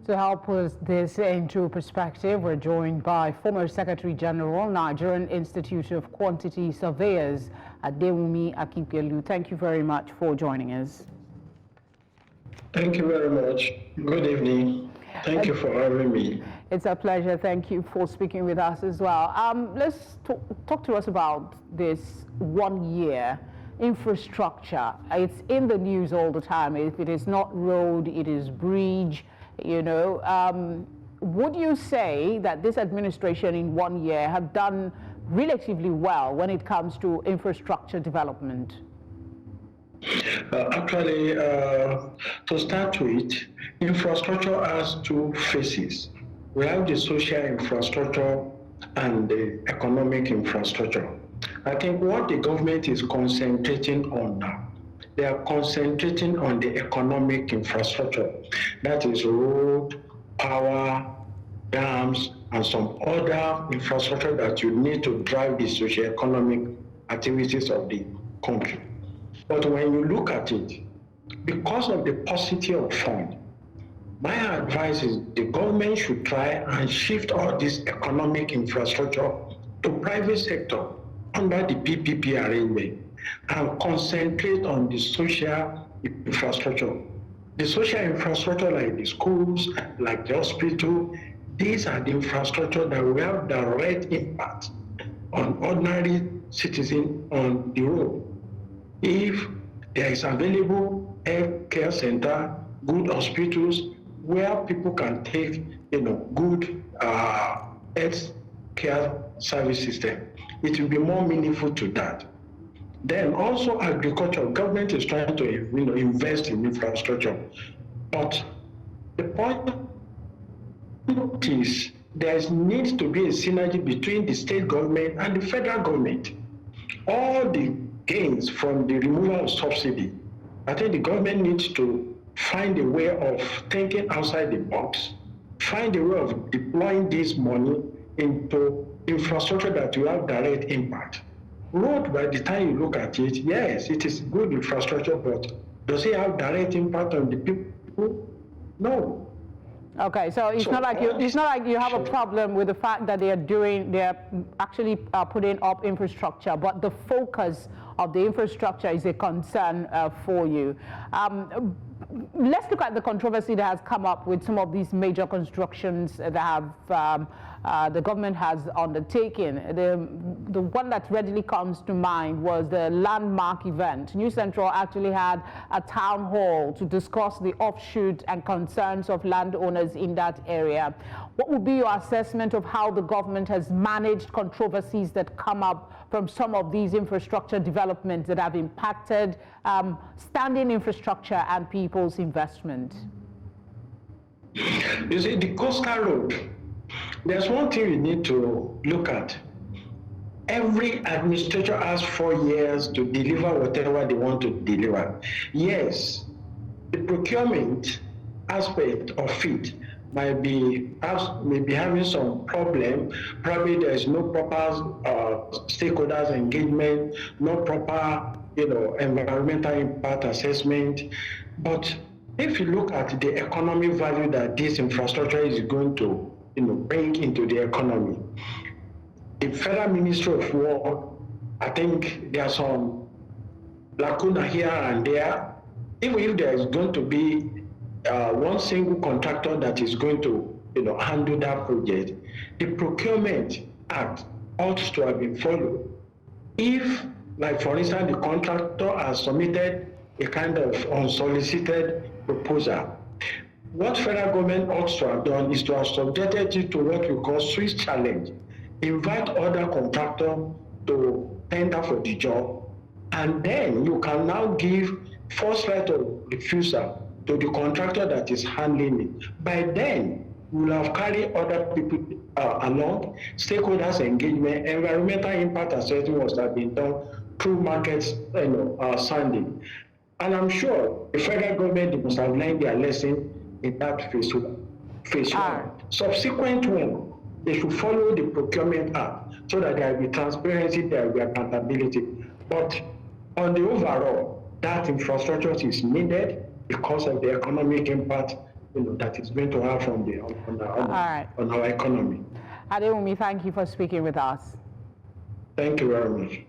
To help us this into perspective, we're joined by former Secretary General, Nigerian Institute of Quantity Surveyors, Adewunmi Akinpelu. Thank you very much for joining us. Thank you very much. Good evening. Thank you for having me. It's a pleasure. Thank you for speaking with us as well. Let's talk to us about this 1 year infrastructure. It's in the news all the time. If it is not road, it is bridge. Would you say that this administration in 1 year have done relatively well when it comes to infrastructure development? Actually, to start with, infrastructure has two phases. We have the social infrastructure and the economic infrastructure. I think what the government is concentrating on now, they are concentrating on the economic infrastructure. That is road, power, dams, and some other infrastructure that you need to drive the socio-economic activities of the country. But when you look at it, because of the paucity of funds, my advice is the government should try and shift all this economic infrastructure to private sector under the PPP arrangement and concentrate on the social infrastructure. The social infrastructure like the schools, like the hospital, these are the infrastructure that will have direct impact on ordinary citizens on the road. If there is available health care center, good hospitals where people can take, good health care service system, it will be more meaningful to that. Then also agriculture, government is trying to invest in infrastructure. But the point is there needs to be a synergy between the state government and the federal government. All the gains from the removal of subsidy, I think the government needs to find a way of thinking outside the box, find a way of deploying this money into infrastructure that will have direct impact. Road, by the time you look at it, yes, it is good infrastructure, but does it have direct impact on the people? No. Okay, so it's not like you have a problem with the fact that they're actually putting up infrastructure, but the focus of the infrastructure is a concern for you. Let's look at the controversy that has come up with some of these major constructions that have the government has undertaken. The one that readily comes to mind was the landmark event. New Central actually had a town hall to discuss the offshoot and concerns of landowners in that area. What would be your assessment of how the government has managed controversies that come up from some of these infrastructure developments that have impacted standing infrastructure and people's investment? You see, the coastal road, there's one thing you need to look at. Every administrator has 4 years to deliver whatever they want to deliver. Yes, the procurement aspect of it might be having some problem. Probably there is no proper stakeholders engagement, no proper environmental impact assessment. But if you look at the economic value that this infrastructure is going to bring into the economy, the Federal Ministry of War, I think there are some lacuna here and there. Even if there is going to be one single contractor that is going to handle that project, the Procurement Act ought to have been followed. If, like for instance, the contractor has submitted a kind of unsolicited proposal, what federal government ought to have done is to have subjected it to what we call Swiss challenge. Invite other contractors to tender for the job, and then you can now give first right of refusal to the contractor that is handling it. By then, we will have carried other people along, stakeholders engagement, environmental impact assessment must have been done through market sounding. And I'm sure the federal government must have learned their lesson in that phase one. Subsequent one, they should follow the Procurement Act so that there will be transparency, there will be accountability. But on the overall, that infrastructure is needed because of the economic impact that it's going to have on our economy. Adewunmi, thank you for speaking with us. Thank you very much.